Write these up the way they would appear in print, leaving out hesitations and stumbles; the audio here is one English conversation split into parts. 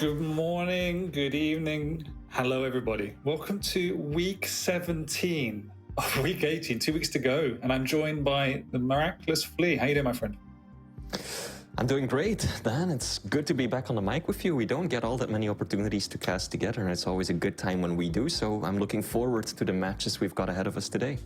Good morning, good evening. Hello, everybody. Welcome to week 17 of week 18, 2 weeks to go. And I'm joined by the miraculous Flea. How you doing, my friend? I'm doing great, Dan. It's good to be back on the mic with you. We don't get all that many opportunities to cast together, and it's always a good time when we do. So I'm looking forward to the matches we've got ahead of us today.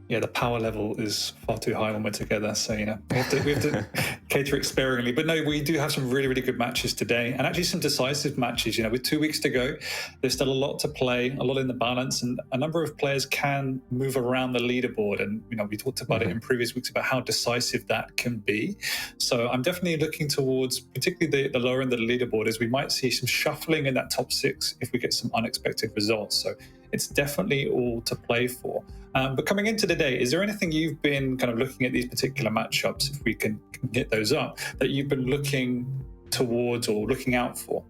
Yeah, the power level is far too high when we're together. So, we have to cater it sparingly. But no, we do have some really, really good matches today, and actually some decisive matches. With 2 weeks to go, there's still a lot to play, a lot in the balance, and a number of players can move around the leaderboard. And, we talked about it in previous weeks about how decisive that can be. So I'm definitely looking towards particularly the lower end of the leaderboard, as we might see some shuffling in that top six if we get some unexpected results. So it's definitely all to play for. But coming into the day, is there anything you've been kind of looking at these particular matchups, if we can get those up, that you've been looking towards or looking out for?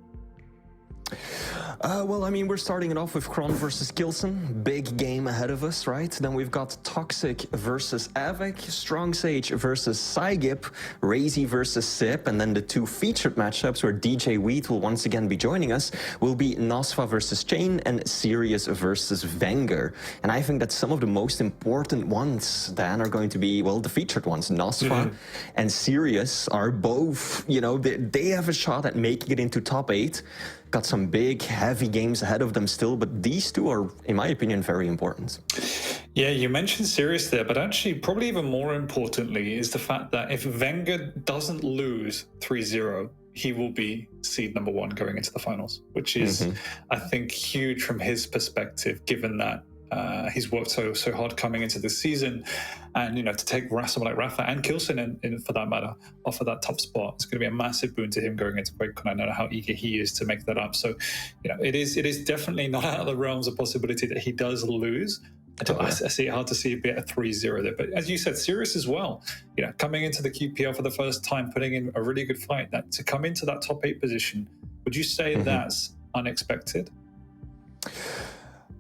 We're starting it off with Cron versus Kilson. Big game ahead of us, right? Then we've got Toxic versus Avik, Strong Sage versus Cygip, Razy versus Sip, and then the two featured matchups where DJ Wheat will once again be joining us will be Nosfa versus Chain and Sirius versus Wenger. And I think that some of the most important ones, Dan, are going to be, the featured ones. Nosfa and Sirius are both, they have a shot at making it into top 8. Got some big, heavy games ahead of them still, but these two are, in my opinion, very important. Yeah, you mentioned Sirius there, but actually probably even more importantly is the fact that if Wenger doesn't lose 3-0, he will be seed number 1 going into the finals, which is, I think, huge from his perspective, given that he's worked so hard coming into the season, and to take someone like Rafa and Kilson in for that matter off of that top spot, it's going to be a massive boon to him going into Quake. And I know how eager he is to make that up. So it is definitely not out of the realms of possibility that he does lose. I see it hard to see it be a 3-0 there, but as you said, Sirius as well. Coming into the QPL for the first time, putting in a really good fight. That to come into that top 8 position, would you say that's unexpected?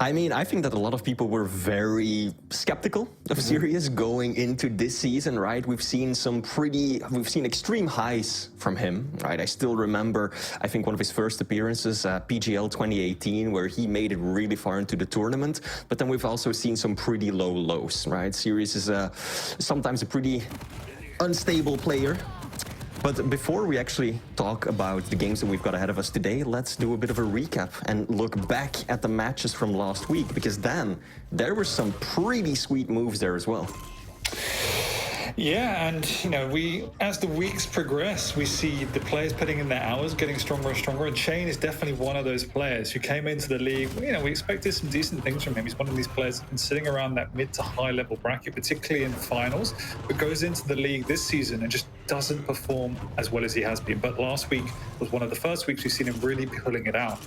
I think that a lot of people were very skeptical of Sirius going into this season, right? We've seen extreme highs from him, right? I still remember, I think one of his first appearances at PGL 2018, where he made it really far into the tournament. But then we've also seen some pretty low lows, right? Sirius is sometimes a pretty unstable player. But before we actually talk about the games that we've got ahead of us today, let's do a bit of a recap and look back at the matches from last week, because then there were some pretty sweet moves there as well. Yeah, and as the weeks progress, we see the players putting in their hours, getting stronger and stronger. And Shane is definitely one of those players who came into the league. We expected some decent things from him. He's one of these players who's been sitting around that mid to high level bracket, particularly in finals, but goes into the league this season and just doesn't perform as well as he has been. But last week was one of the first weeks we've seen him really pulling it out.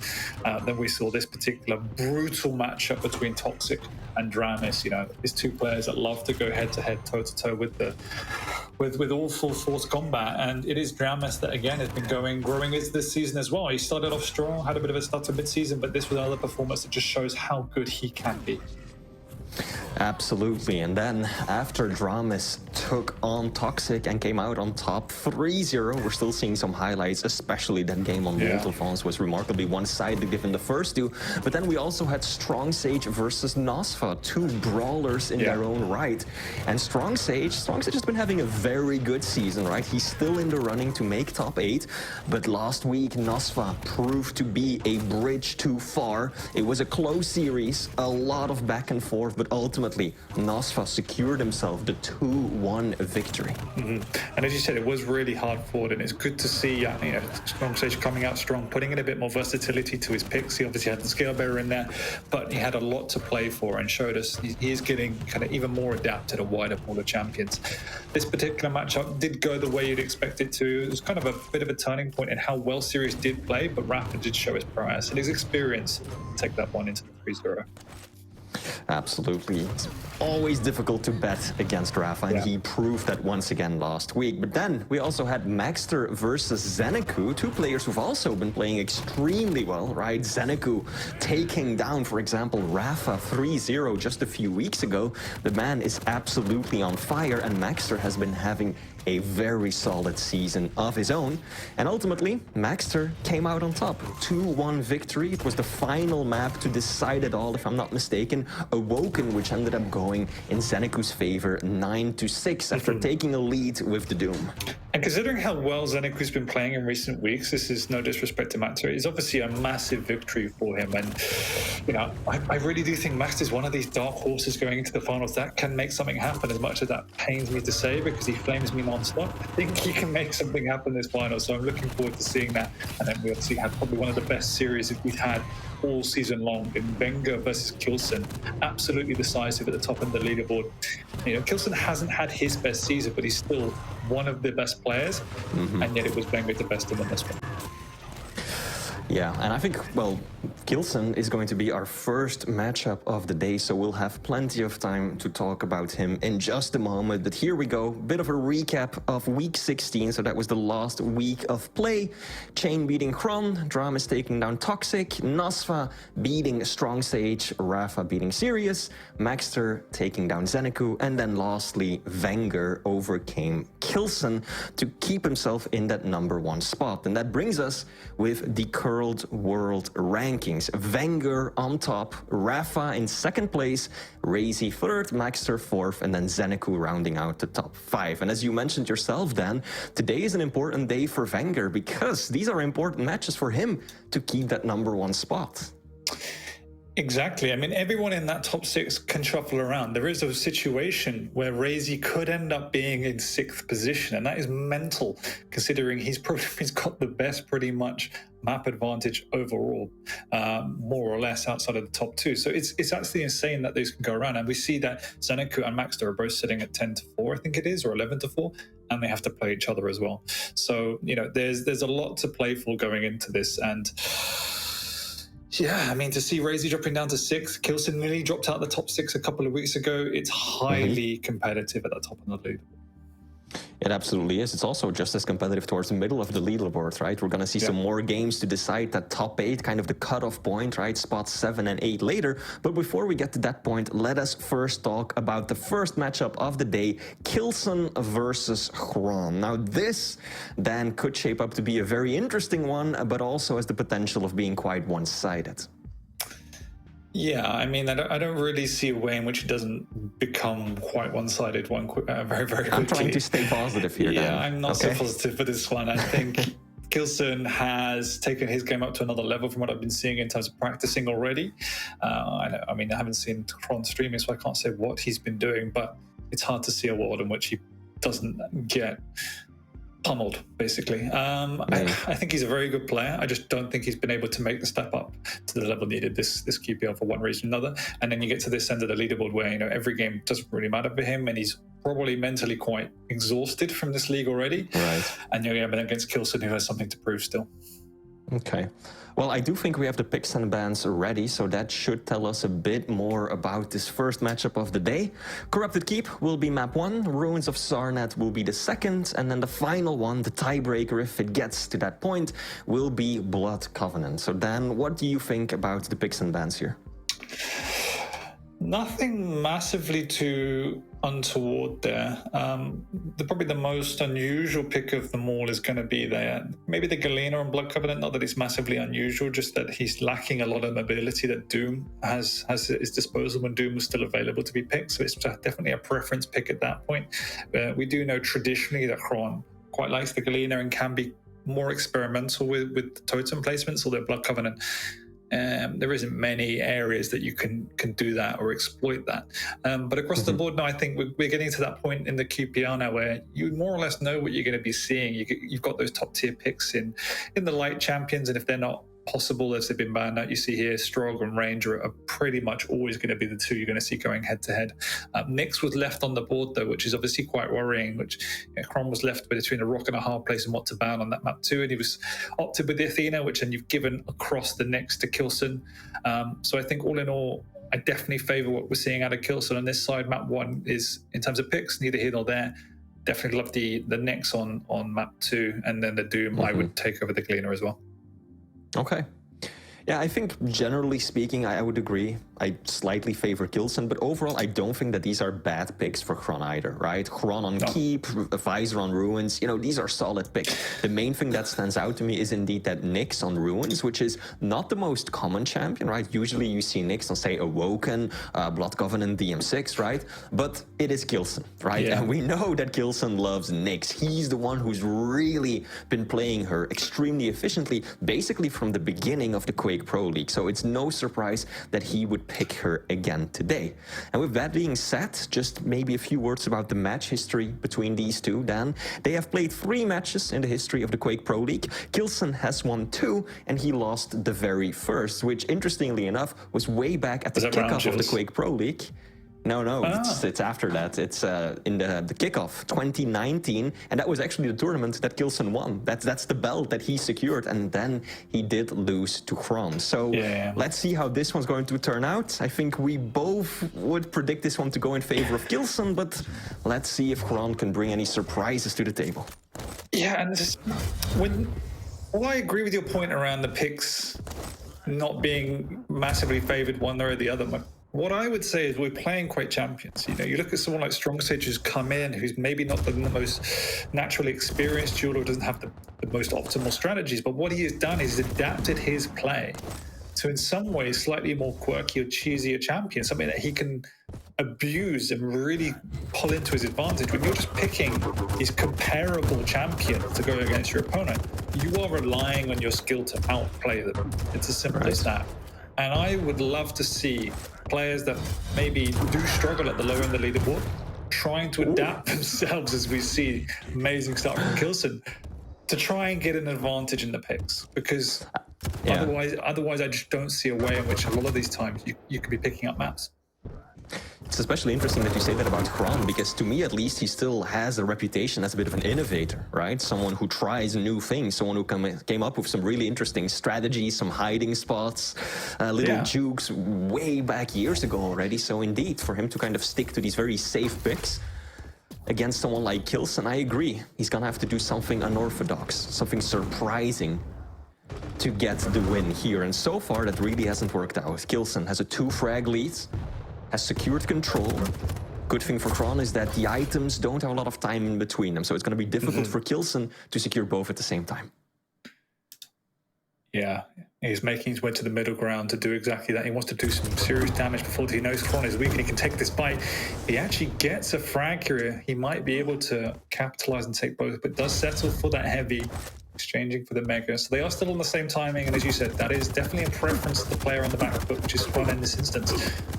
Then we saw this particular brutal matchup between Toxic and Dramis. These two players that love to go head to head, toe to toe with all full force combat, and it is Dramis that again has been growing this season as well. He started off strong, had a bit of a stutter mid-season, but this was another performance that just shows how good he can be. Absolutely. And then after Dramis took on Toxic and came out on top 3-0, we're still seeing some highlights, especially that game on Multivons was remarkably one-sided given the first two. But then we also had Strong Sage versus Nosfa, two brawlers in their own right. And Strong Sage has been having a very good season, right? He's still in the running to make top 8, but last week Nosfa proved to be a bridge too far. It was a close series, a lot of back and forth, but ultimately Nosfa secured himself the 2-1 victory. And as you said, it was really hard fought, and it's good to see Strong Sage coming out strong, putting in a bit more versatility to his picks. He obviously had the scale bearer in there, but he had a lot to play for and showed us he is getting kind of even more adapt to the wider pool of champions. This particular matchup did go the way you'd expect it to. It was kind of a bit of a turning point in how well Sirius did play, but Rafa did show his prowess and his experience to take that one into the 3-0. Absolutely. It's always difficult to bet against Rafa, and he proved that once again last week. But then we also had Maxter versus Zeneku, two players who've also been playing extremely well, right? Zeneku taking down, for example, Rafa 3-0 just a few weeks ago. The man is absolutely on fire, and Maxter has been having a very solid season of his own. And ultimately, Maxter came out on top. 2-1 victory. It was the final map to decide it all, if I'm not mistaken. Awoken, which ended up going in Zeniku's favor 9-6 after taking a lead with the Doom. And considering how well Zeniku's been playing in recent weeks, this is no disrespect to Maxter, it's obviously a massive victory for him. And, you know, I really do think Maxter is one of these dark horses going into the finals that can make something happen, as much as that pains me to say, because he flames me non-stop. I think he can make something happen this final, so I'm looking forward to seeing that. And then we obviously had probably one of the best series that we've had all season long in Wenger versus Kilson. Absolutely decisive at the top end of the leaderboard. You know, Kilson hasn't had his best season, but he's still one of the best players, and yet it was Wenger the best in this one. Yeah, and I think, well, Kilson is going to be our first matchup of the day, so we'll have plenty of time to talk about him in just a moment. But here we go, bit of a recap of week 16, so that was the last week of play. Chain beating Cron, Dramas taking down Toxic, Nasva beating Strong Sage, Rafa beating Sirius, Maxter taking down Zeniku, and then lastly, Wenger overcame Kilson to keep himself in that #1 spot. And that brings us with the current world rankings. Wenger on top, Rafa in second place, Razy third, Maxter fourth, and then Zeniku rounding out the top 5. And as you mentioned yourself, Dan, today is an important day for Wenger because these are important matches for him to keep that #1 spot. Exactly. I mean, everyone in that top 6 can shuffle around. There is a situation where Razy could end up being in 6th position, and that is mental, considering he's got the best, pretty much, map advantage overall, more or less outside of the top 2. So it's actually insane that those can go around. And we see that Zeniku and Maxter are both sitting at 10-4, I think it is, or 11-4, and they have to play each other as well. So, you know, there's a lot to play for going into this. And yeah, I mean, to see Razy dropping down to 6th, Kilson nearly dropped out the top 6 a couple of weeks ago. It's highly competitive at the top of the leaderboard. It absolutely is. It's also just as competitive towards the middle of the leaderboard, right? We're going to see some more games to decide that top 8, kind of the cutoff point, right? Spots 7 and 8 later. But before we get to that point, let us first talk about the first matchup of the day, Kilson versus Cron. Now this, Dan, could shape up to be a very interesting one, but also has the potential of being quite one-sided. Yeah, I mean, I don't really see a way in which it doesn't become quite one-sided very, very quickly. I'm trying to stay positive here, Dan. Yeah, I'm not so positive for this one. I think Kilson has taken his game up to another level from what I've been seeing in terms of practicing already. I haven't seen Cron streaming, so I can't say what he's been doing, but it's hard to see a world in which he doesn't get pummeled, basically. I think he's a very good player. I just don't think he's been able to make the step up to the level needed this QPL for one reason or another. And then you get to this end of the leaderboard where, you know, every game doesn't really matter for him, and he's probably mentally quite exhausted from this league already. Right. And you're going against Kilson, who has something to prove still. Okay. Well, I do think we have the picks and bans ready, so that should tell us a bit more about this first matchup of the day. Corrupted Keep will be map 1, Ruins of Sarnet will be the second, and then the final one, the tiebreaker, if it gets to that point, will be Blood Covenant. So Dan, what do you think about the picks and bans here? Nothing massively too untoward there. Probably the most unusual pick of them all is going to be maybe the Galena on Blood Covenant. Not that it's massively unusual, just that he's lacking a lot of mobility that Doom has at his disposal when Doom was still available to be picked. So it's definitely a preference pick at that point. We do know traditionally that Cron quite likes the Galena and can be more experimental with the totem placements, although Blood Covenant, there isn't many areas that you can do that or exploit that. But across the board now, I think we're getting to that point in the QPR now where you more or less know what you're going to be seeing. You've got those top tier picks in the light champions, and if they're not possible as they've been banned out, you see here Strog and Ranger are pretty much always going to be the two you're going to see going head to head. Nyx was left on the board though, which is obviously quite worrying, which Cron was left between a rock and a hard place and what to ban on that map too, and he was opted with the Athena, which then you've given across the Nyx to Kilson. So I think all in all, I definitely favour what we're seeing out of Kilson on this side. Map 1 is, in terms of picks, neither here nor there. Definitely love the Nyx on map 2, and then the Doom I would take over the Gleaner as well. Okay. Yeah, I think generally speaking, I would agree. I slightly favor Kilson, but overall, I don't think that these are bad picks for Cron either, right? Cron on Keep, Visor on Ruins, you know, these are solid picks. The main thing that stands out to me is indeed that Nyx on Ruins, which is not the most common champion, right? Usually you see Nyx on, say, Awoken, Blood Covenant, DM6, right? But it is Kilson, right? Yeah. And we know that Kilson loves Nyx. He's the one who's really been playing her extremely efficiently, basically from the beginning of the Quake Pro League. So it's no surprise that he would pick her again today. And with that being said, just maybe a few words about the match history between these two. Dan, they have played 3 matches in the history of the Quake Pro League. Kilson has won 2, and he lost the very first, which interestingly enough was way back at the kickoff of the Quake Pro League. No, it's after that. It's in the kickoff 2019, and that was actually the tournament that Kilson won. That's the belt that he secured, and then he did lose to Cron. So let's see how this one's going to turn out. I think we both would predict this one to go in favor of Kilson, but let's see if Cron can bring any surprises to the table. Yeah, and this, well, I agree with your point around the picks not being massively favored one way or the other. What I would say is we're playing Quake champions. You know, you look at someone like StrongSage who's come in, who's maybe not the most naturally experienced jeweler, doesn't have the most optimal strategies, but what he has done is adapted his play to, in some ways, slightly more quirky or cheesy a champion, something that he can abuse and really pull into his advantage. When you're just picking his comparable champion to go against your opponent, you are relying on your skill to outplay them. It's as simple as that. And I would love to see players that maybe do struggle at the lower end of the leaderboard trying to adapt themselves, as we see amazing stuff from Kilson, to try and get an advantage in the picks. Because otherwise I just don't see a way in which a lot of these times you could be picking up maps. It's especially interesting that you say that about Cron, because to me at least he still has a reputation as a bit of an innovator, right? Someone who tries new things, someone who came up with some really interesting strategies, some hiding spots, little jukes way back years ago already. So indeed, for him to kind of stick to these very safe picks against someone like Kilson, I agree. He's gonna have to do something unorthodox, something surprising to get the win here. And so far that really hasn't worked out. Kilson has a 2-frag lead, has secured control. Good thing for Cron is that the items don't have a lot of time in between them, so it's going to be difficult for Kilson to secure both at the same time. Yeah, he's making his way to the middle ground to do exactly that. He wants to do some serious damage before he knows Cron is weak and he can take this bite. He actually gets a frag here. He might be able to capitalize and take both, but does settle for that heavy, exchanging for the mega. So they are still on the same timing, and as you said, that is definitely a preference to the player on the back foot, which is Cron in this instance.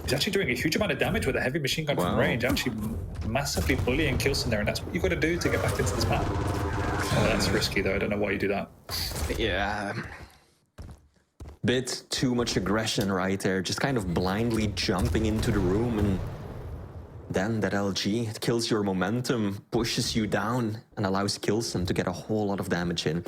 He's actually doing a huge amount of damage with a heavy machine gun from range, actually massively bullying Kilson there, and that's what you've got to do to get back into this map. Oh, that's risky though. I don't know why you do that. Yeah. Bit too much aggression right there, just kind of blindly jumping into the room, and then that LG, it kills your momentum, pushes you down, and allows Kilson to get a whole lot of damage in.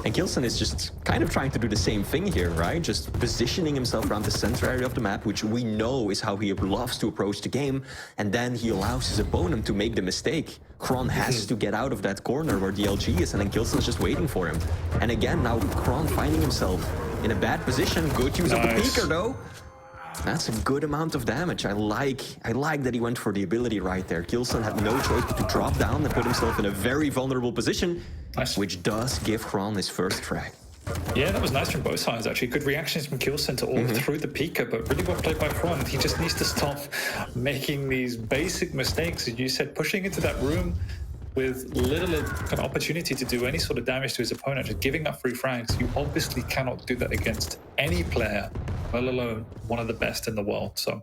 And Kilson is just kind of trying to do the same thing here, right? Just positioning himself around the center area of the map, which we know is how he loves to approach the game, and then he allows his opponent to make the mistake. Cron has to get out of that corner where the LG is, and then Kilson is just waiting for him. And again, now Cron finding himself in a bad position. Good use of the peeker though. That's a good amount of damage. I like that he went for the ability right there. Kilson had no choice but to drop down and put himself in a very vulnerable position, which does give Cron his first frag. Yeah, that was nice from both sides, actually. Good reactions from Kilson to all through the peeker, but really well played by Cron. He just needs to stop making these basic mistakes. As you said, pushing into that room with little kind of opportunity to do any sort of damage to his opponent, just giving up free frags. You obviously cannot do that against any player, let alone one of the best in the world. So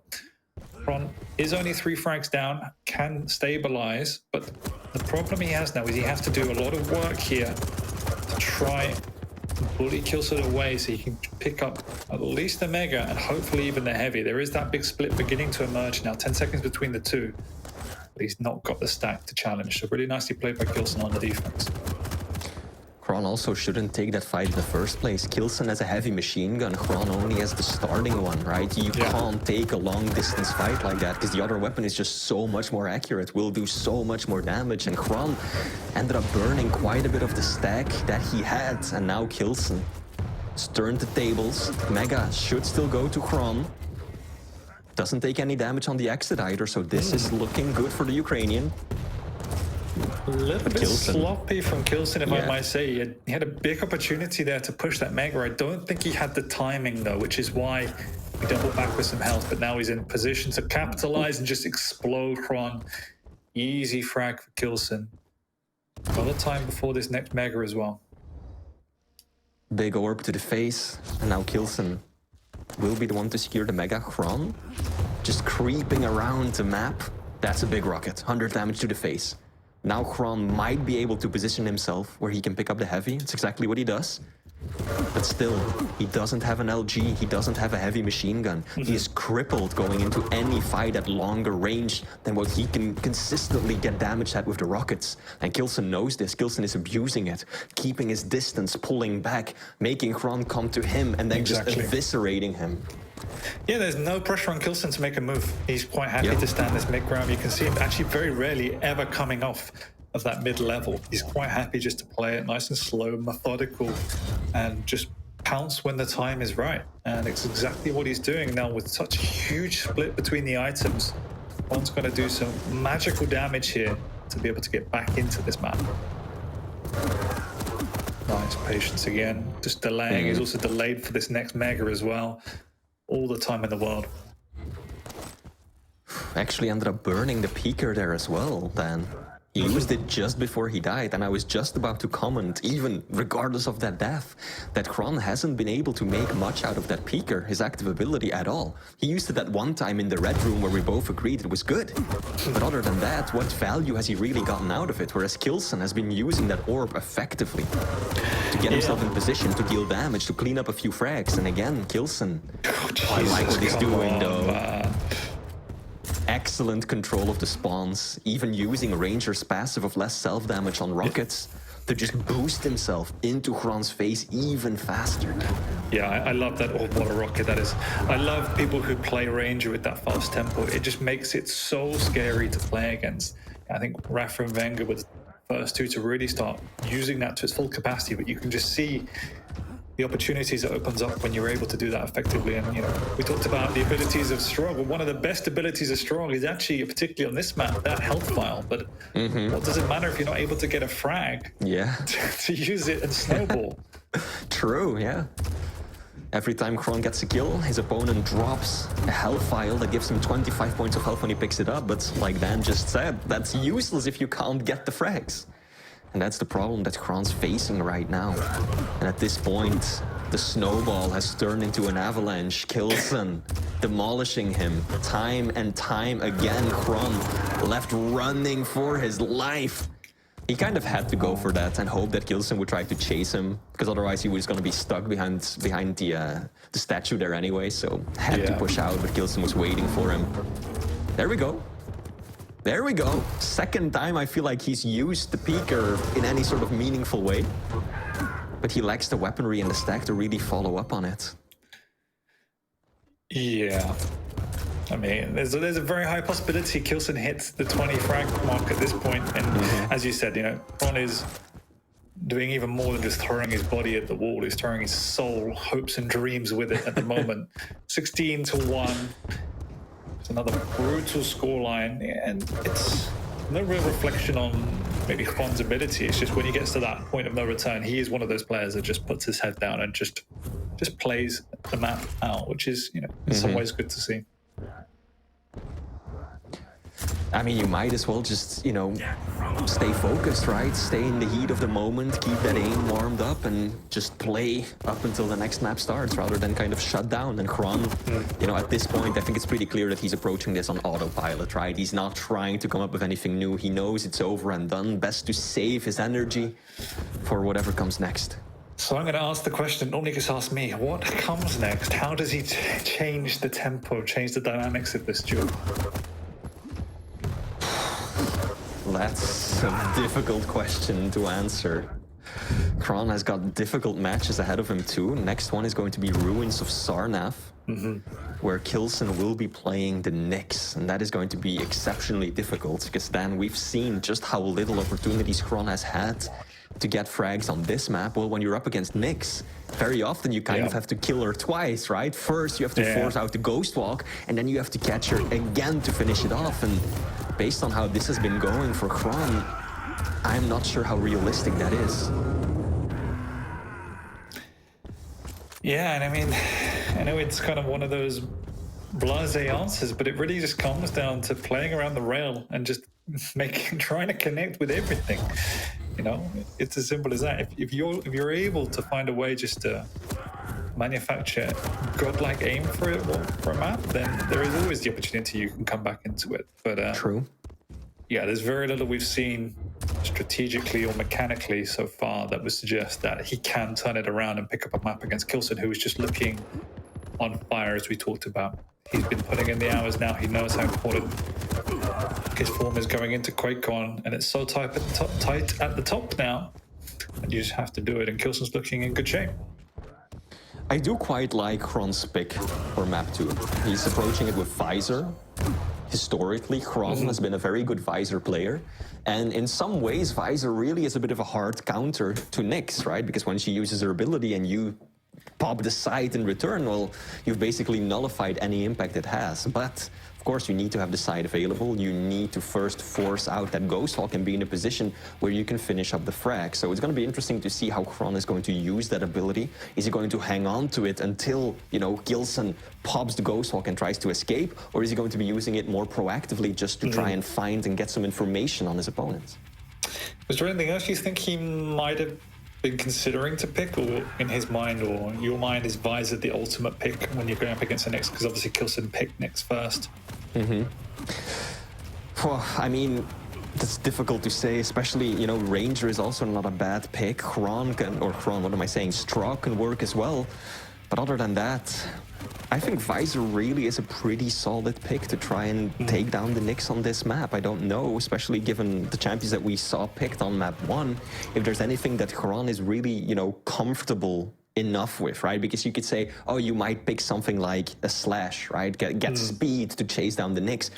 Cron is only 3 frags down, can stabilize, but the problem he has now is he has to do a lot of work here to try and bully Kilson away so he can pick up at least the mega and hopefully even the heavy. There is that big split beginning to emerge now, 10 seconds between the two. But he's not got the stack to challenge. So really nicely played by Kilson on the defense. Cron also shouldn't take that fight in the first place. Kilson has a heavy machine gun, Cron only has the starting one, right? You can't take a long distance fight like that because the other weapon is just so much more accurate, will do so much more damage, and Cron ended up burning quite a bit of the stack that he had, and now Kilson has turned the tables. Mega should still go to Cron. Doesn't take any damage on the exit either, so this is looking good for the Ukrainian. A little bit Kilson. sloppy from Kilson, if I might say. He had a big opportunity there to push that Mega. I don't think he had the timing, though, which is why he doubled back with some health. But now he's in position to capitalize and just explode Cron. Easy frag for Kilson. Another time before this next Mega as well. Big orb to the face, and now Kilson will be the one to secure the Mega. Cron just creeping around the map. That's a big rocket. 100 damage to the face. Now Cron might be able to position himself where he can pick up the heavy. It's exactly what he does. But still, he doesn't have an LG, he doesn't have a heavy machine gun. He is crippled going into any fight at longer range than what he can consistently get damage at with the rockets. And Kilson knows this. Kilson is abusing it, keeping his distance, pulling back, making Cron come to him, and then just eviscerating him. Yeah, there's no pressure on Kilson to make a move. He's quite happy to stand this mid-ground. You can see him actually very rarely ever coming off of that mid-level. He's quite happy just to play it nice and slow, methodical, and just pounce when the time is right. And it's exactly what he's doing now with such a huge split between the items. One's going to do some magical damage here to be able to get back into this map. Nice patience again. Just delaying. He's also delayed for this next Mega as well. All the time in the world. Actually ended up burning the peaker there as well, Dan. He used it just before he died, and I was just about to comment, even regardless of that death, that Cron hasn't been able to make much out of that peaker, his active ability at all. He used it that one time in the red room where we both agreed it was good. But other than that, what value has he really gotten out of it? Whereas Kilson has been using that orb effectively to get himself in position to deal damage, to clean up a few frags. And again, Kilson, I like what he's doing though. Excellent control of the spawns, even using Ranger's passive of less self-damage on rockets to just boost himself into Cron's face even faster. Yeah, I love that. Oh, what a rocket that is. I love people who play Ranger with that fast tempo. It just makes it so scary to play against. I think Rafa and Wenger were the first two to really start using that to its full capacity, but you can just see the opportunities it opens up when you're able to do that effectively. And, you know, we talked about the abilities of Strong. Well, one of the best abilities of Strong is actually, particularly on this map, that health file. But what does it matter if you're not able to get a frag to use it and snowball? True, yeah. Every time Cron gets a kill, his opponent drops a health file that gives him 25 points of health when he picks it up. But like Dan just said, that's useless if you can't get the frags. And that's the problem that Cron's facing right now. And at this point, the snowball has turned into an avalanche. Kilson demolishing him time and time again. Cron left running for his life. He kind of had to go for that and hope that Kilson would try to chase him, because otherwise he was going to be stuck behind the statue there anyway. So had to push out, but Kilson was waiting for him. There we go. There we go. Second time I feel like he's used the peaker in any sort of meaningful way. But he lacks the weaponry and the stack to really follow up on it. Yeah. I mean, there's a very high possibility Kilson hits the 20 frag mark at this point. And as you said, you know, Cron is doing even more than just throwing his body at the wall. He's throwing his soul, hopes and dreams with it at the moment. 16-1. Another brutal scoreline, and it's no real reflection on maybe Cron's ability. It's just when he gets to that point of no return, he is one of those players that just puts his head down and just plays the map out, which is, you know, in some ways good to see. I mean, you might as well just, you know, stay focused, right? Stay in the heat of the moment, keep that aim warmed up, and just play up until the next map starts, rather than kind of shut down. And Cron, you know, at this point, I think it's pretty clear that he's approaching this on autopilot, right? He's not trying to come up with anything new. He knows it's over and done. Best to save his energy for whatever comes next. So I'm going to ask the question normally gets asked me, what comes next? How does he change the tempo, change the dynamics of this duel? That's a difficult question to answer. Cron has got difficult matches ahead of him too. Next one is going to be Ruins of Sarnath, where Kilson will be playing the Nyx, and that is going to be exceptionally difficult, because then we've seen just how little opportunities Cron has had to get frags on this map? Well, when you're up against Nyx, very often you kind of have to kill her twice, right? First, you have to force out the Ghost Walk, and then you have to catch her again to finish it off. And based on how this has been going for Cron, I'm not sure how realistic that is. Yeah, and I mean, I know it's kind of one of those blasé answers, but it really just comes down to playing around the rail and just trying to connect with everything. You know, it's as simple as that. If you're able to find a way just to manufacture godlike aim for a map, then there is always the opportunity you can come back into it. But true. Yeah, there's very little we've seen strategically or mechanically so far that would suggest that he can turn it around and pick up a map against Kilson, who is just looking on fire, as we talked about. He's been putting in the hours now. He knows how important his form is going into QuakeCon, and it's so tight at the top now, and you just have to do it, and Kilson's looking in good shape. I do quite like Cron's pick for map 2. He's approaching it with Visor. Historically, Cron has been a very good Visor player, and in some ways, Visor really is a bit of a hard counter to Nyx, right? Because when she uses her ability and you pop the sight in return, well, you've basically nullified any impact it has. But of course, you need to have the sight available. You need to first force out that Ghost Hawk and be in a position where you can finish up the frag. So it's going to be interesting to see how Cron is going to use that ability. Is he going to hang on to it until, you know, Kilson pops the Ghost Hawk and tries to escape? Or is he going to be using it more proactively just to try and find and get some information on his opponents? Was there anything else you think he might have been considering to pick, or in his mind or your mind is Visor the ultimate pick when you're going up against the Nyx? Because obviously Kilson picked Nyx first. Well, I mean, that's difficult to say, especially, you know, Ranger is also not a bad pick. Cron, what am I saying? Straw can work as well. But other than that, I think Visor really is a pretty solid pick to try and take down the Nyx on this map. I don't know, especially given the champions that we saw picked on map 1, if there's anything that Cron is really, you know, comfortable enough with, right? Because you could say, oh, you might pick something like a Slash, right? Get speed to chase down the Nyx.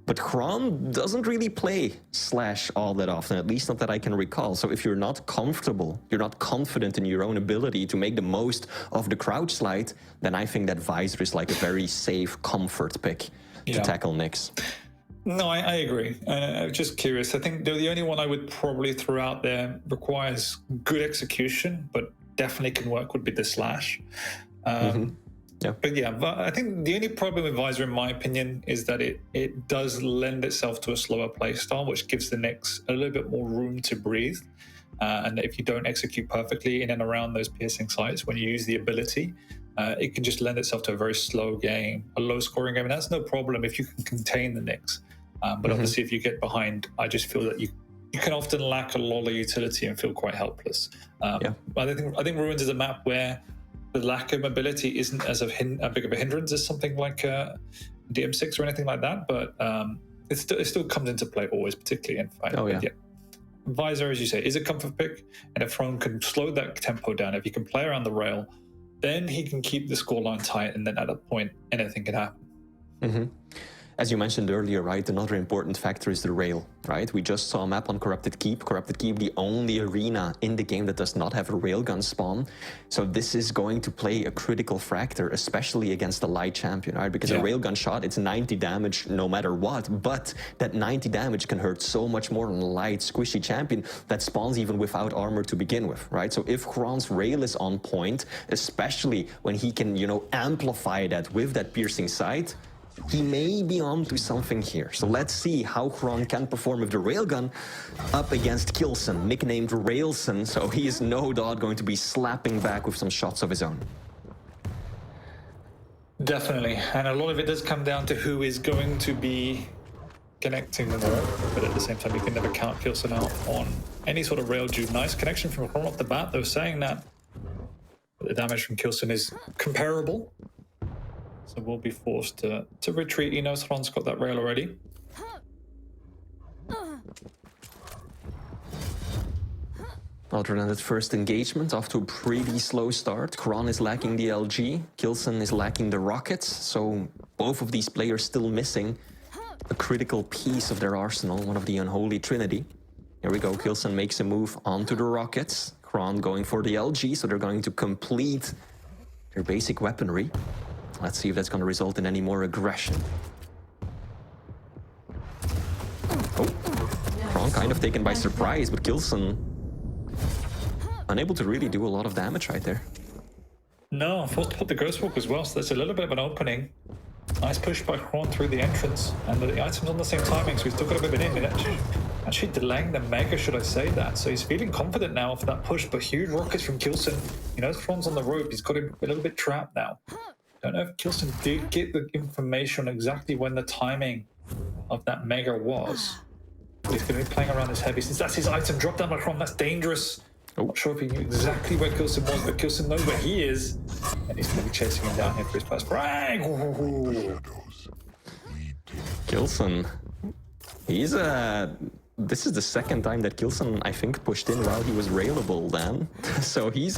But Cron doesn't really play Slash all that often, at least not that I can recall. So if you're not comfortable, you're not confident in your own ability to make the most of the crouch slide, then I think that Visor is like a very safe comfort pick to tackle Nyx. No, I agree. I'm just curious. I think the only one I would probably throw out there requires good execution, but definitely can work would be the Slash. But yeah, I think the only problem with Visor, in my opinion, is that it does lend itself to a slower play style, which gives the Nyx a little bit more room to breathe. And if you don't execute perfectly in and around those piercing sights, when you use the ability, it can just lend itself to a very slow game, a low scoring game. And that's no problem if you can contain the Nyx. But obviously, if you get behind, I just feel that you can often lack a lot of utility and feel quite helpless. I think Ruins is a map where the lack of mobility isn't as big of a hindrance as something like DM6 or anything like that, but it still comes into play always, particularly in fight. Visor, as you say, is a comfort pick, and if Cron can slow that tempo down, if he can play around the rail, then he can keep the scoreline tight, and then at that point, anything can happen. As you mentioned earlier, right, another important factor is the rail, right? We just saw a map on Corrupted Keep. Corrupted Keep, the only arena in the game that does not have a railgun spawn. So this is going to play a critical factor, especially against the light champion, right? Because a railgun shot, it's 90 damage no matter what, but that 90 damage can hurt so much more on a light, squishy champion that spawns even without armor to begin with, right? So if Cron's rail is on point, especially when he can, you know, amplify that with that piercing sight, he may be onto something here. So let's see how Cron can perform with the railgun up against Kilson, nicknamed Railson. So he is no doubt going to be slapping back with some shots of his own. Definitely. And a lot of it does come down to who is going to be connecting the more. But at the same time, you can never count Kilson out on any sort of rail juke. Nice connection from Cron off the bat, though, saying that the damage from Kilson is comparable. So we'll be forced to retreat. He knows Cron's got that rail already. Other than that first engagement, off to a pretty slow start. Cron is lacking the LG, Kilson is lacking the rockets, so both of these players still missing a critical piece of their arsenal, one of the unholy trinity. Here we go. Kilson makes a move onto the rockets. Cron going for the LG, so they're going to complete their basic weaponry. Let's see if that's going to result in any more aggression. Oh, Cron kind of taken by surprise, but Kilson unable to really do a lot of damage right there. No, forced to put the Ghost Walk as well, so there's a little bit of an opening. Nice push by Cron through the entrance, and the items on the same timing, so he's still got a bit of it in. Actually delaying the Mega, should I say that. So he's feeling confident now after that push, but huge rockets from Kilson. You know, Cron's on the rope, he's got him a little bit trapped now. Don't know if Kilson did get the information on exactly when the timing of that Mega was. But he's going to be playing around this heavy, since that's his item dropped down by Cron, that's dangerous. Oh. Not sure if he knew exactly where Kilson was, but Kilson knows where he is. And he's going to be chasing him down here for his first frag. Kilson, he's this is the second time that Kilson, I think, pushed in while he was railable then. So he's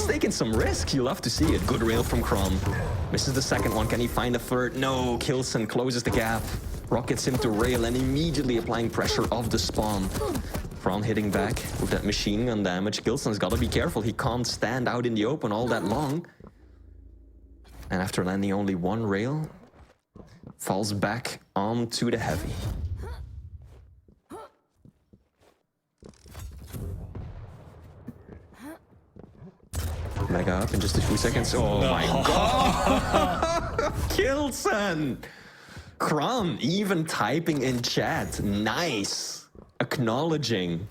taking some risk. You love to see it. Good rail from Cron. Misses the second one. Can he find a third? No, Kilson closes the gap. Rockets him to rail and immediately applying pressure off the spawn. Cron hitting back with that machine gun damage. Kilson's got to be careful. He can't stand out in the open all that long. And after landing only one rail, falls back onto the heavy. Mega up in just a few seconds. Oh no. My god! Kilson! Cron even typing in chat. Nice! Acknowledging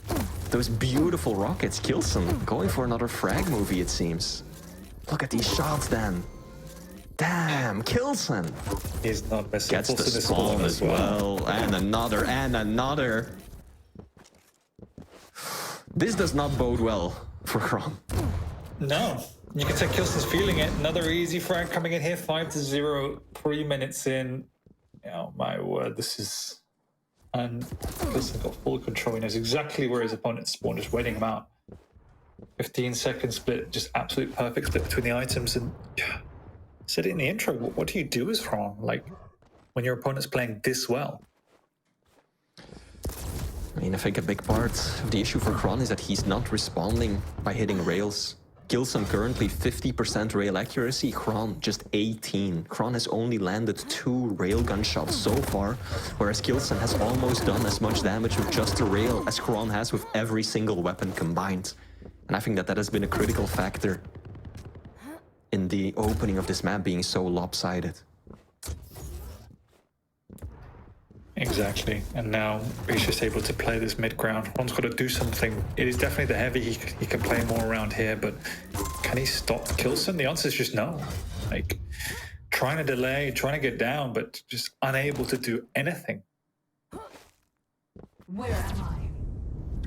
those beautiful rockets. Kilson going for another frag movie, it seems. Look at these shots then. Damn, Kilson. He's not missing. Gets the spawn as well. And another, and another. This does not bode well for Cron. No. You can say Kilson's feeling it. Another easy frag coming in here. 5-0, 3 minutes in. Oh my word, this is... And Kilson got full control. He knows exactly where his opponent's spawned, just waiting him out. 15-second split, just absolute perfect split between the items. And yeah, said it in the intro, what do you do as Cron? Like, when your opponent's playing this well? I mean, I think a big part of the issue for Cron is that he's not responding by hitting rails. Kilson currently 50% rail accuracy, Cron just 18. Cron has only landed 2 railgun shots so far, whereas Kilson has almost done as much damage with just a rail as Cron has with every single weapon combined. And I think that that has been a critical factor in the opening of this map being so lopsided. Exactly, and now he's just able to play this mid-ground. Cron's got to do something. It is definitely the heavy. He can play more around here, but can he stop Kilson? The answer is just no. Like, trying to delay, trying to get down, but just unable to do anything. Where am I?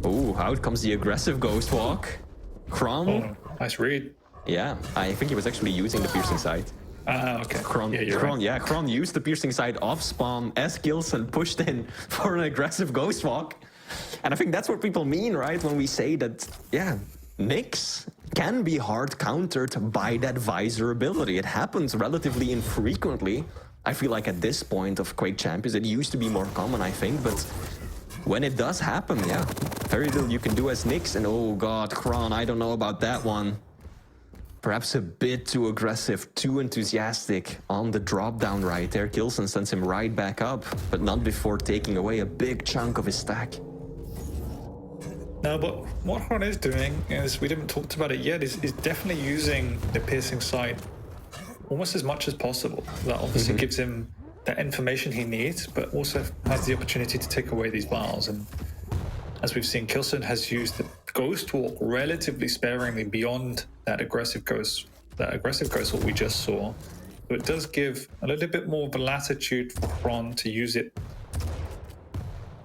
Oh, out comes the aggressive Ghost Walk. Cron. Oh, nice read. Yeah, I think he was actually using the piercing sight. Okay. Cron, right. Cron used the piercing side off spawn as Kilson pushed in for an aggressive Ghost Walk. And I think that's what people mean, right? When we say that, yeah, Nyx can be hard countered by that visor ability. It happens relatively infrequently. I feel like at this point of Quake Champions, it used to be more common, I think, but when it does happen, yeah, very little you can do as Nyx. And oh god, Cron, I don't know about that one. Perhaps a bit too aggressive, too enthusiastic on the drop down right there. Kilson sends him right back up, but not before taking away a big chunk of his stack. No, but what Cron is doing, is we didn't talk about it yet, is definitely using the piercing sight almost as much as possible. That obviously gives him that information he needs, but also has the opportunity to take away these vials. And as we've seen, Kilson has used the Ghost Walk relatively sparingly beyond that aggressive Ghost Walk we just saw. So it does give a little bit more of a latitude for Cron to use it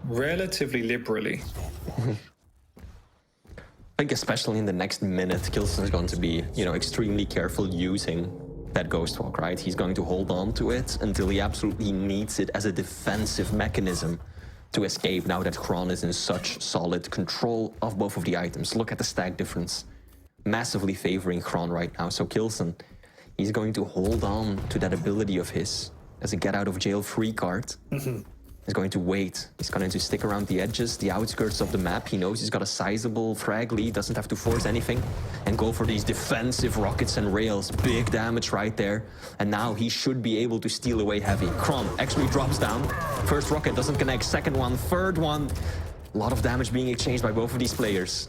relatively liberally. I think especially in the next minute, Kilson is going to be, extremely careful using that Ghost Walk, right? He's going to hold on to it until he absolutely needs it as a defensive mechanism to escape now that Cron is in such solid control of both of the items. Look at the stack difference. Massively favoring Cron right now. So Kilson, he's going to hold on to that ability of his as a get out of jail free card. He's going to wait. He's going to stick around the edges, the outskirts of the map. He knows he's got a sizable frag lead, doesn't have to force anything, and go for these defensive rockets and rails. Big damage right there. And now he should be able to steal away heavy. Cron actually drops down. First rocket doesn't connect. Second one, third one. A lot of damage being exchanged by both of these players.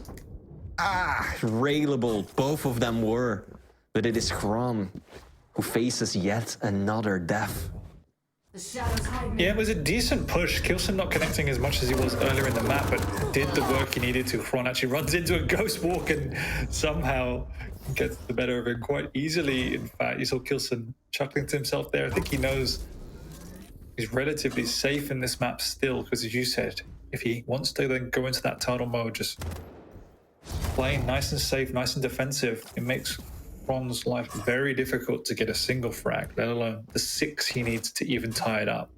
Railable. Both of them were. But it is Cron who faces yet another death. Yeah, it was a decent push. Kilson not connecting as much as he was earlier in the map, but did the work he needed to. Cron actually runs into a ghost walk and somehow gets the better of it quite easily. In fact, you saw Kilson chuckling to himself there. I think he knows he's relatively safe in this map still, because as you said, if he wants to then go into that tunnel mode, just playing nice and safe, nice and defensive, it makes Cron's life very difficult to get a single frag, let alone the 6 he needs to even tie it up.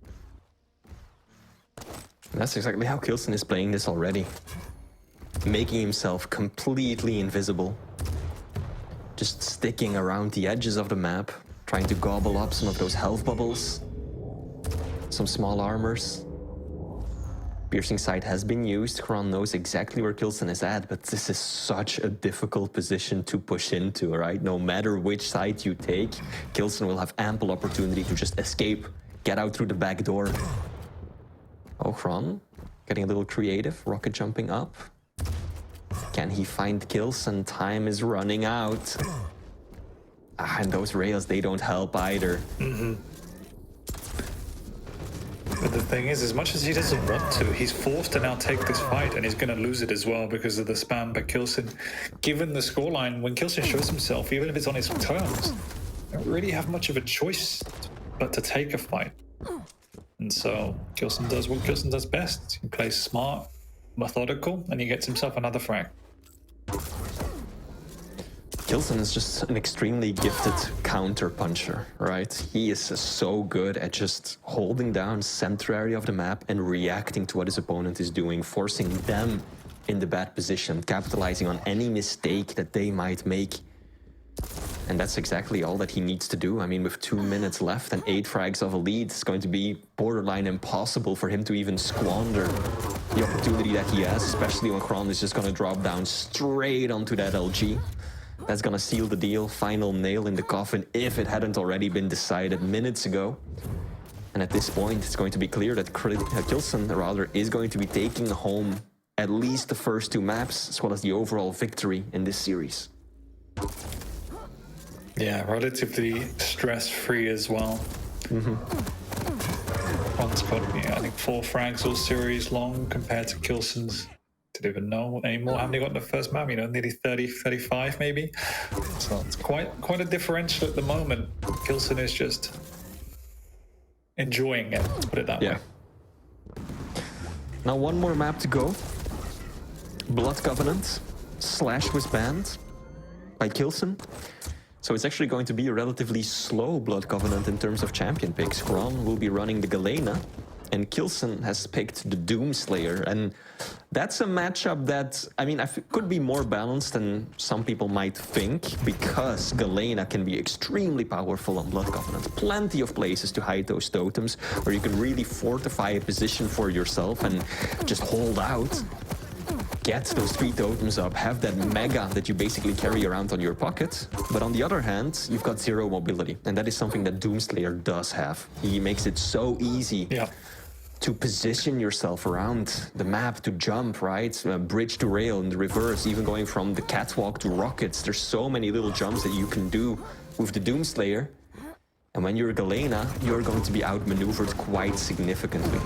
That's exactly how Kilson is playing this already. Making himself completely invisible. Just sticking around the edges of the map, trying to gobble up some of those health bubbles. Some small armors. Piercing sight has been used. Cron knows exactly where Kilson is at, but this is such a difficult position to push into, right? No matter which side you take, Kilson will have ample opportunity to just escape, get out through the back door. Oh, Cron getting a little creative, rocket jumping up. Can he find Kilson? Time is running out. And those rails, they don't help either. But the thing is, as much as he doesn't want to, he's forced to now take this fight, and he's going to lose it as well because of the spam by Kilson. Given the scoreline, when Kilson shows himself, even if it's on his terms, they don't really have much of a choice but to take a fight. And so Kilson does what Kilson does best. He plays smart, methodical, and he gets himself another frag. Kilson is just an extremely gifted counter-puncher, right? He is so good at just holding down center area of the map and reacting to what his opponent is doing, forcing them in the bad position, capitalizing on any mistake that they might make. And that's exactly all that he needs to do. I mean, with 2 minutes left and 8 frags of a lead, it's going to be borderline impossible for him to even squander the opportunity that he has, especially when Cron is just going to drop down straight onto that LG. That's gonna seal the deal, final nail in the coffin, if it hadn't already been decided minutes ago. And at this point, it's going to be clear that Kilson, rather, is going to be taking home at least the first 2 maps, as well as the overall victory in this series. Yeah, relatively stress-free as well. Cron's got, I think 4 frags all series long compared to Kilson's. Didn't even know anymore how many got in the first map, nearly 30, 35 maybe. So it's quite a differential at the moment. Kilson is just enjoying it, put it that way. Now 1 more map to go. Blood Covenant. Slash was banned by Kilson. So it's actually going to be a relatively slow Blood Covenant in terms of champion picks. Cron will be running the Galena, and Kilson has picked the Doomslayer, and that's a matchup that, I mean, could be more balanced than some people might think, because Galena can be extremely powerful on Blood Covenant. Plenty of places to hide those totems, where you can really fortify a position for yourself and just hold out. Get those 3 totems up, have that mega that you basically carry around on your pocket. But on the other hand, you've got 0 mobility, and that is something that Doomslayer does have. He makes it so easy to position yourself around the map, to jump, right? Bridge to rail in the reverse, even going from the catwalk to rockets. There's so many little jumps that you can do with the Doomslayer. And when you're Galena, you're going to be outmaneuvered quite significantly.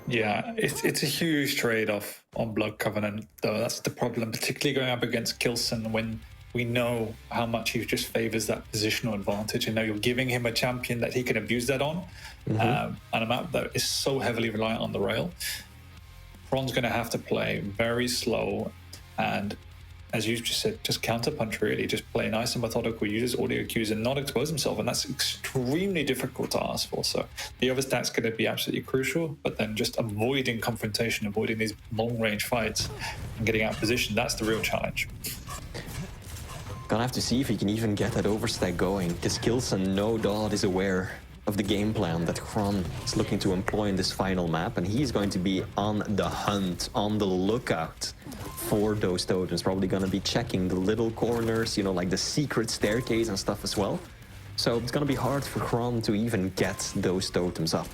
Yeah, it's a huge trade-off on Blood Covenant, though. That's the problem, particularly going up against Kilson, when we know how much he just favors that positional advantage. And now you're giving him a champion that he can abuse that on, on a map that is so heavily reliant on the rail. Cron's going to have to play very slow and, as you just said, just counterpunch, really. Just play nice and methodical, use his audio cues and not expose himself. And that's extremely difficult to ask for. So the overstack's going to be absolutely crucial, but then just avoiding confrontation, avoiding these long-range fights and getting out of position, that's the real challenge. Gonna have to see if he can even get that overstack going, because Kilson, no doubt, is aware of the game plan that Cron is looking to employ in this final map, and he's going to be on the hunt, on the lookout for those totems. Probably going to be checking the little corners, you know, like the secret staircase and stuff as well. So it's going to be hard for Cron to even get those totems up.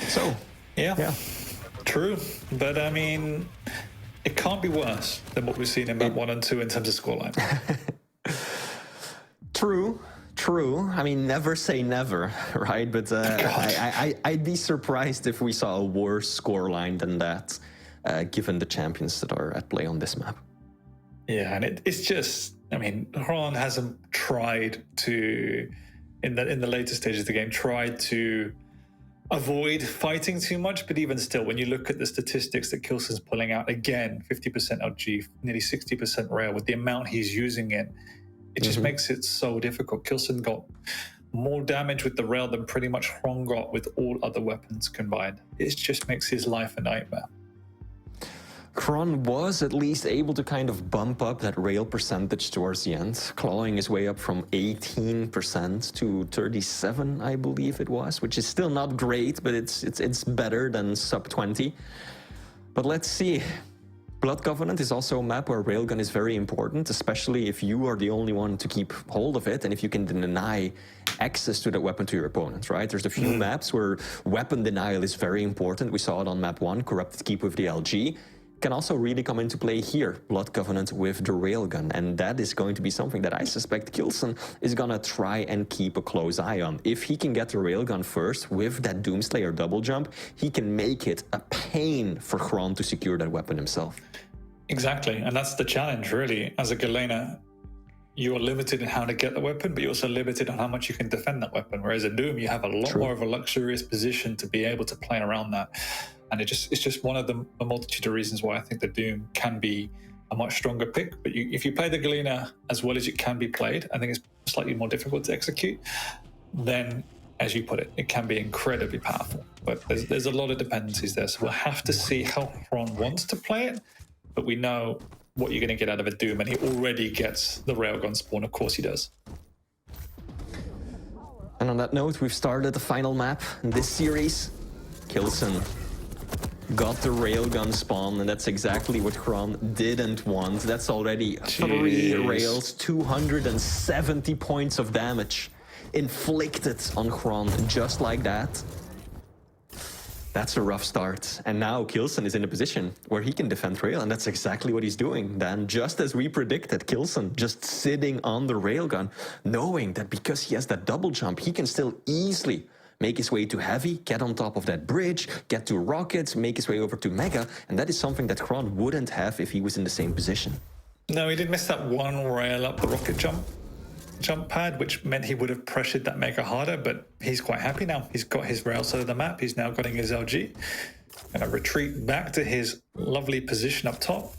So, yeah. True. But I mean, it can't be worse than what we've seen in map 1 and 2 in terms of scoreline. True. I mean, never say never, right? But I'd be surprised if we saw a worse scoreline than that, given the champions that are at play on this map. Yeah, and it's just, I mean, Xron hasn't tried to, in the later stages of the game, tried to avoid fighting too much, but even still, when you look at the statistics that Kilson's pulling out, again, 50% LG, nearly 60% rail, with the amount he's using it just makes it so difficult. Kilson got more damage with the rail than pretty much Xron got with all other weapons combined. It just makes his life a nightmare. Cron was at least able to kind of bump up that rail percentage towards the end, clawing his way up from 18% to 37%, I believe it was, which is still not great, but it's better than sub 20. But let's see. Blood Covenant is also a map where railgun is very important, especially if you are the only one to keep hold of it and if you can deny access to that weapon to your opponents, right? There's a few maps where weapon denial is very important. We saw it on map 1, Corrupted Keep with the LG. Can also really come into play here, Blood Covenant with the railgun, and that is going to be something that I suspect Kilson is gonna try and keep a close eye on. If he can get the railgun first with that Doomslayer double jump, he can make it a pain for Xron to secure that weapon himself. Exactly, and that's the challenge, really. As a Galena, you are limited in how to get the weapon, but you're also limited on how much you can defend that weapon. Whereas in Doom, you have a lot more of a luxurious position to be able to play around that. And it's just one of a multitude of reasons why I think the Doom can be a much stronger pick. But if you play the Galena as well as it can be played, I think it's slightly more difficult to execute. Then, as you put it, it can be incredibly powerful. But there's a lot of dependencies there. So we'll have to see how Cron wants to play it. But we know what you're going to get out of a Doom, and he already gets the railgun spawn. Of course he does. And on that note, we've started the final map in this series. Kilson got the railgun spawn, and that's exactly what Cron didn't want. That's already 3 rails, 270 points of damage inflicted on Cron, just like that. That's a rough start. And now Kilson is in a position where he can defend rail, and that's exactly what he's doing. Then, just as we predicted, Kilson just sitting on the railgun, knowing that because he has that double jump, he can still easily make his way to heavy, get on top of that bridge, get to rockets, make his way over to mega, and that is something that Cron wouldn't have if he was in the same position. No, he did miss that one rail up the rocket jump pad, which meant he would have pressured that mega harder, but he's quite happy now. He's got his rail side of the map. He's now getting his LG. Gonna retreat back to his lovely position up top.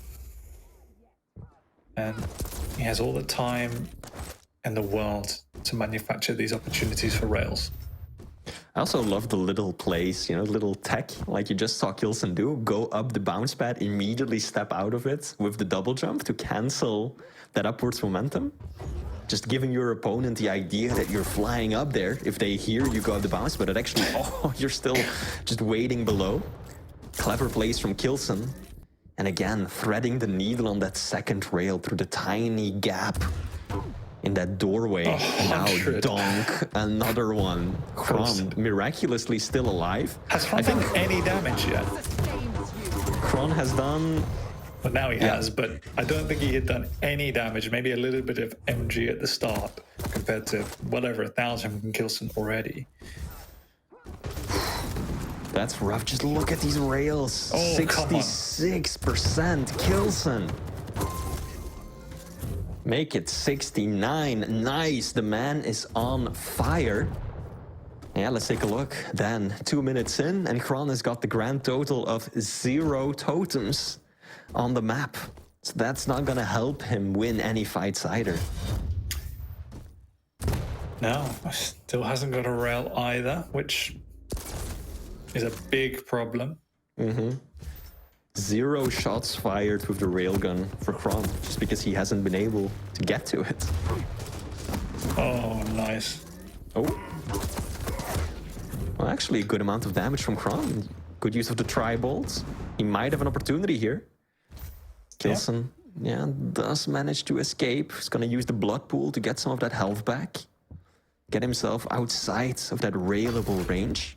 And he has all the time in the world to manufacture these opportunities for rails. I also love the little plays, you know, little tech, like you just saw Kilson do. Go up the bounce pad, immediately step out of it with the double jump to cancel that upwards momentum. Just giving your opponent the idea that you're flying up there. If they hear you go up the bounce, but it actually, you're still just waiting below. Clever plays from Kilson. And again, threading the needle on that second rail through the tiny gap in that doorway. Now donk, another one. Cron miraculously still alive. Has Cron done any damage yet? Cron has done... Well, now he has, but I don't think he had done any damage. Maybe a little bit of MG at the start compared to well over 1,000 from Kilson already. That's rough. Just look at these rails. 66% Kilson. Make it 69. Nice. The man is on fire. Yeah, let's take a look. Then 2 minutes in, and Cron has got the grand total of 0 totems on the map. So that's not gonna help him win any fights either. No, still hasn't got a rail either, which is a big problem. 0 shots fired with the railgun for Cron, just because he hasn't been able to get to it. Oh, nice. Oh, Well, actually, a good amount of damage from Cron. Good use of the tri-bolts. He might have an opportunity here. Kilson, yeah, does manage to escape. He's gonna use the blood pool to get some of that health back. Get himself outside of that railable range.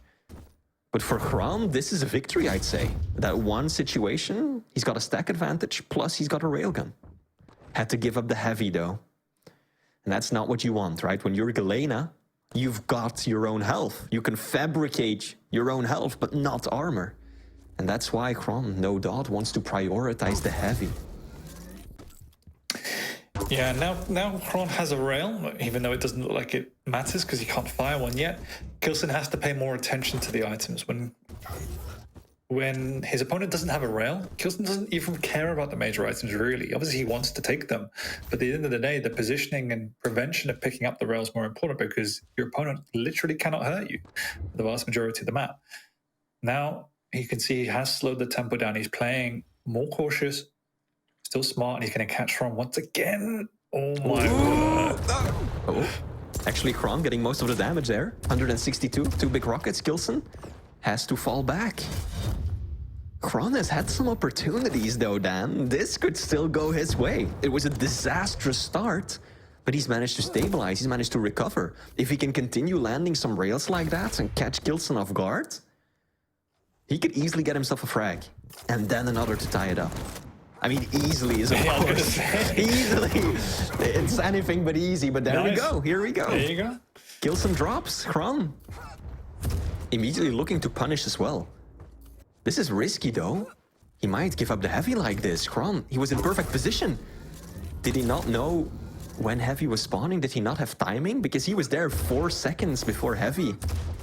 But for Cron, this is a victory, I'd say. That one situation, he's got a stack advantage, plus he's got a railgun. Had to give up the heavy, though. And that's not what you want, right? When you're k1llsen, you've got your own health. You can fabricate your own health, but not armor. And that's why Cron, no doubt, wants to prioritize the heavy. Yeah, now Cron has a rail, even though it doesn't look like it matters because he can't fire one yet. Kilson has to pay more attention to the items. When his opponent doesn't have a rail, Kilson doesn't even care about the major items, really. Obviously, he wants to take them. But at the end of the day, the positioning and prevention of picking up the rail is more important because your opponent literally cannot hurt you for the vast majority of the map. Now, you can see he has slowed the tempo down. He's playing more cautious, still smart, and he's going to catch Cron once again. Oh my word. Oh. Actually, Cron getting most of the damage there. 162, 2 big rockets. Kilson has to fall back. Cron has had some opportunities though, Dan. This could still go his way. It was a disastrous start, but he's managed to stabilize. He's managed to recover. If he can continue landing some rails like that and catch Kilson off guard, he could easily get himself a frag. And then another to tie it up. I mean, easily is of course. Easily. It's anything but easy, but there we go. Here we go. There you go. Kilson drops. Cron immediately looking to punish as well. This is risky though. He might give up the heavy like this. Cron, he was in perfect position. Did he not know when heavy was spawning? Did he not have timing? Because he was there 4 seconds before heavy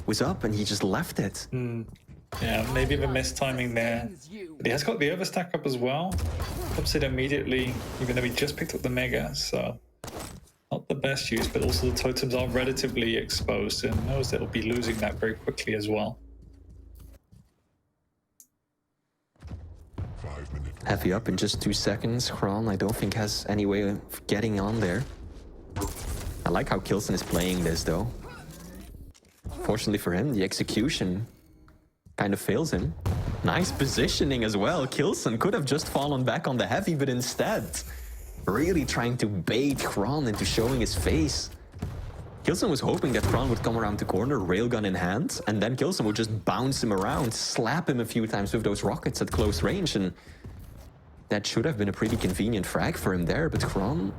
was up and he just left it. Yeah, maybe the missed timing there. But he has got the overstack up as well. Pops it immediately, even though he just picked up the mega, so not the best use, but also the totems are relatively exposed and knows that he'll be losing that very quickly as well. Heavy up in just 2 seconds. Cron, I don't think has any way of getting on there. I like how Kilson is playing this though. Fortunately for him, the execution kind of fails him. Nice positioning as well. Kilson could have just fallen back on the heavy, but instead, really trying to bait Cron into showing his face. Kilson was hoping that Cron would come around the corner, railgun in hand, and then Kilson would just bounce him around, slap him a few times with those rockets at close range, and that should have been a pretty convenient frag for him there, but Cron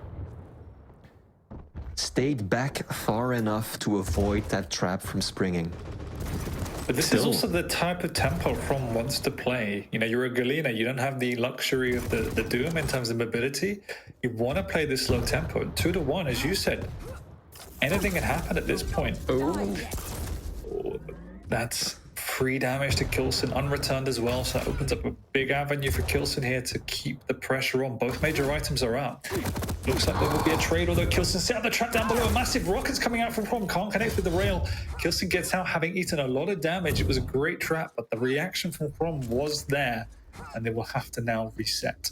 stayed back far enough to avoid that trap from springing. But this is also the type of tempo Cron wants to play. You know, you're a k1llsen, you don't have the luxury of the Doom in terms of mobility. You want to play this slow tempo. 2 to 1, as you said. Anything can happen at this point. Oh, that's 3 damage to Kilson, unreturned as well, so that opens up a big avenue for Kilson here to keep the pressure on. Both major items are up. Looks like there will be a trade, although Kilson set up the trap down below. Massive rockets coming out from Cron, can't connect with the rail. Kilson gets out, having eaten a lot of damage. It was a great trap, but the reaction from Cron was there, and they will have to now reset.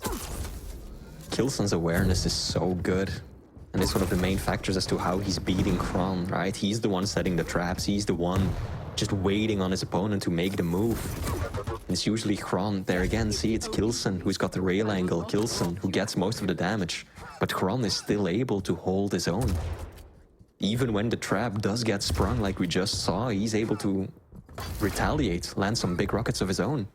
Kilson's awareness is so good. And it's one of the main factors as to how he's beating Cron, right? He's the one setting the traps. He's the one just waiting on his opponent to make the move. And it's usually Cron. There again, see, it's Kilson who's got the rail angle. Kilson who gets most of the damage. But Cron is still able to hold his own. Even when the trap does get sprung like we just saw, he's able to retaliate, land some big rockets of his own.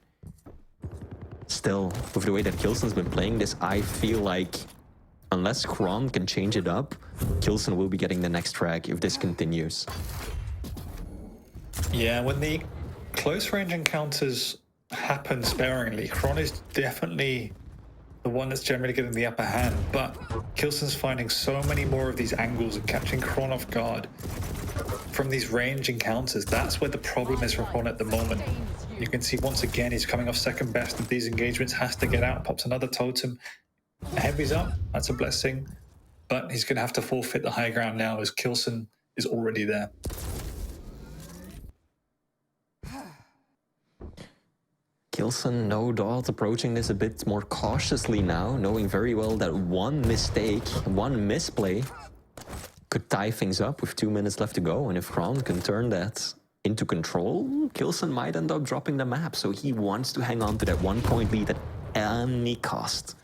Still, with the way that Kilson's been playing this, I feel like unless Cron can change it up, Kilson will be getting the next frag if this continues. Yeah, when the close range encounters happen sparingly, Cron is definitely the one that's generally getting the upper hand, but Kilson's finding so many more of these angles and catching Cron off guard from these range encounters. That's where the problem is for Cron at the moment. You can see once again he's coming off second best of these engagements, has to get out, pops another totem. Heavy's up, that's a blessing, but he's going to have to forfeit the high ground now as Kilson is already there. Kilson, no doubt, approaching this a bit more cautiously now, knowing very well that one mistake, one misplay could tie things up with 2 minutes left to go. And if Cron can turn that into control, Kilson might end up dropping the map. So he wants to hang on to that 1 point lead at any cost.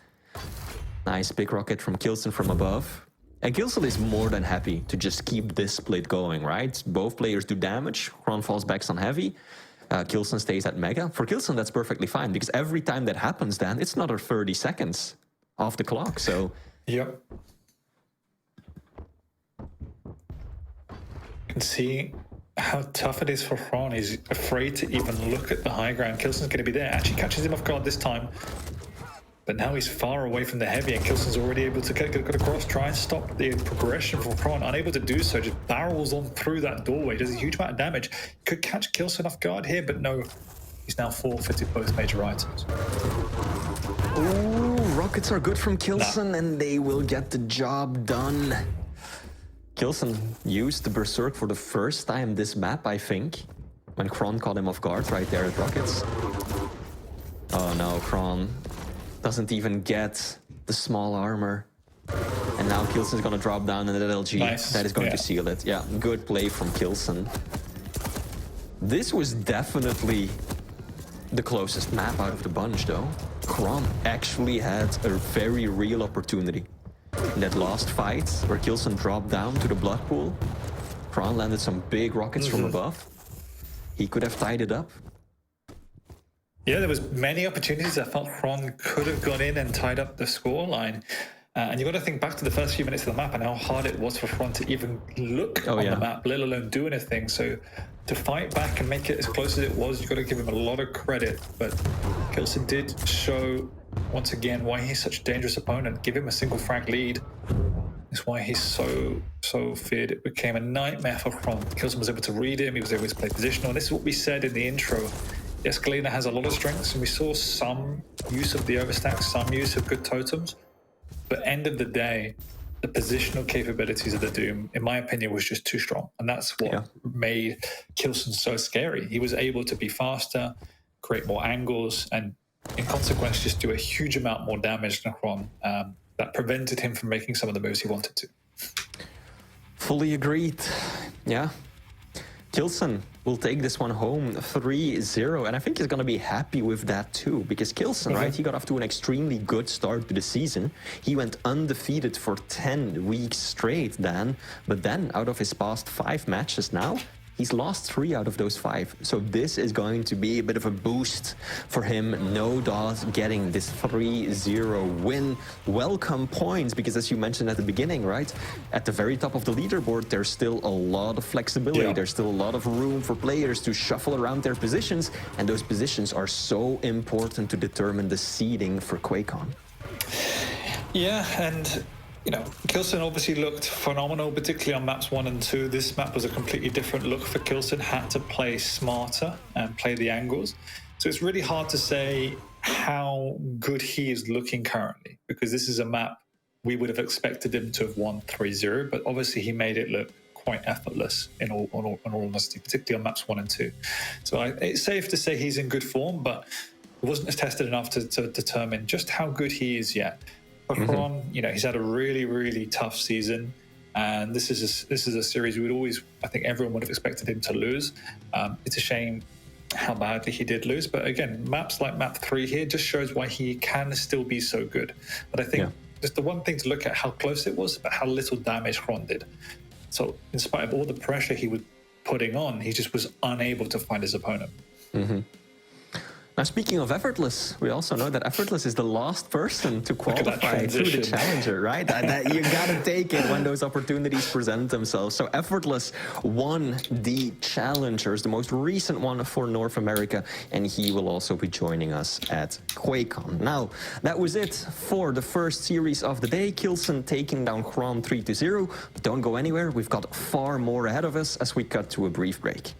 Nice big rocket from Kilson from above. And Kilson is more than happy to just keep this split going, right? Both players do damage. Cron falls back on heavy. Kilson stays at mega. For Kilson, that's perfectly fine, because every time that happens, then it's another 30 seconds off the clock. So yep. You can see how tough it is for Cron. He's afraid to even look at the high ground. Kilson's going to be there. Actually catches him off guard this time. But now he's far away from the heavy, and Kilson's already able to get across, try and stop the progression from Cron. Unable to do so, just barrels on through that doorway. Does a huge amount of damage. Could catch Kilson off guard here, but no. He's now forfeited both major items. Ooh, rockets are good from Kilson, and they will get the job done. Kilson used the Berserk for the first time this map, I think, when Cron caught him off guard right there at rockets. Oh no, Cron doesn't even get the small armor. And now Kilson's gonna drop down in that LG. Nice. That is going to seal it. Yeah, good play from Kilson. This was definitely the closest map out of the bunch, though. Cron actually had a very real opportunity. In that last fight, where Kilson dropped down to the blood pool, Cron landed some big rockets from above. He could have tied it up. Yeah, there was many opportunities. I felt Cron could have gone in and tied up the scoreline. And you've got to think back to the first few minutes of the map and how hard it was for Cron to even look on the map, let alone do anything. So to fight back and make it as close as it was, you've got to give him a lot of credit. But Kilson did show, once again, why he's such a dangerous opponent. Give him a single frag lead. That's why he's so feared. It became a nightmare for Cron. Kilson was able to read him. He was able to play positional. And this is what we said in the intro. Yes, Galena has a lot of strengths, and we saw some use of the overstack, some use of good totems. But end of the day, the positional capabilities of the Doom, in my opinion, was just too strong. And that's what made Kilson so scary. He was able to be faster, create more angles, and in consequence, just do a huge amount more damage than Cron. That prevented him from making some of the moves he wanted to. Fully agreed. Yeah. Kilson will take this one home 3-0, and I think he's going to be happy with that too, because Kilson, right, he got off to an extremely good start to the season. He went undefeated for 10 weeks straight then, but then out of his past 5 matches now, he's lost 3 out of those 5. So this is going to be a bit of a boost for him. No doubt getting this 3-0 win. Welcome points, because as you mentioned at the beginning, right? At the very top of the leaderboard, there's still a lot of flexibility. There's still a lot of room for players to shuffle around their positions. And those positions are so important to determine the seeding for QuakeCon. Yeah, and you know, Kilson obviously looked phenomenal, particularly on maps 1 and 2. This map was a completely different look for Kilson, had to play smarter and play the angles. So it's really hard to say how good he is looking currently, because this is a map we would have expected him to have won 3-0, but obviously he made it look quite effortless in all honesty, particularly on maps 1 and 2. So it's safe to say he's in good form, but it wasn't tested enough to determine just how good he is yet. Cron, you know, he's had a really, really tough season, and this is a series we would always, I think everyone would have expected him to lose. It's a shame how badly he did lose, but again, maps like map 3 here just shows why he can still be so good. But I think just the one thing to look at how close it was, but how little damage Cron did. So in spite of all the pressure he was putting on, he just was unable to find his opponent. Now, speaking of effortless, we also know that effortless is the last person to qualify through the challenger, right? That you gotta take it when those opportunities present themselves. So effortless won the challengers, the most recent one for North America, and he will also be joining us at QuakeCon. Now, that was it for the first series of the day. Kilson taking down Cron 3-0. But don't go anywhere, we've got far more ahead of us as we cut to a brief break.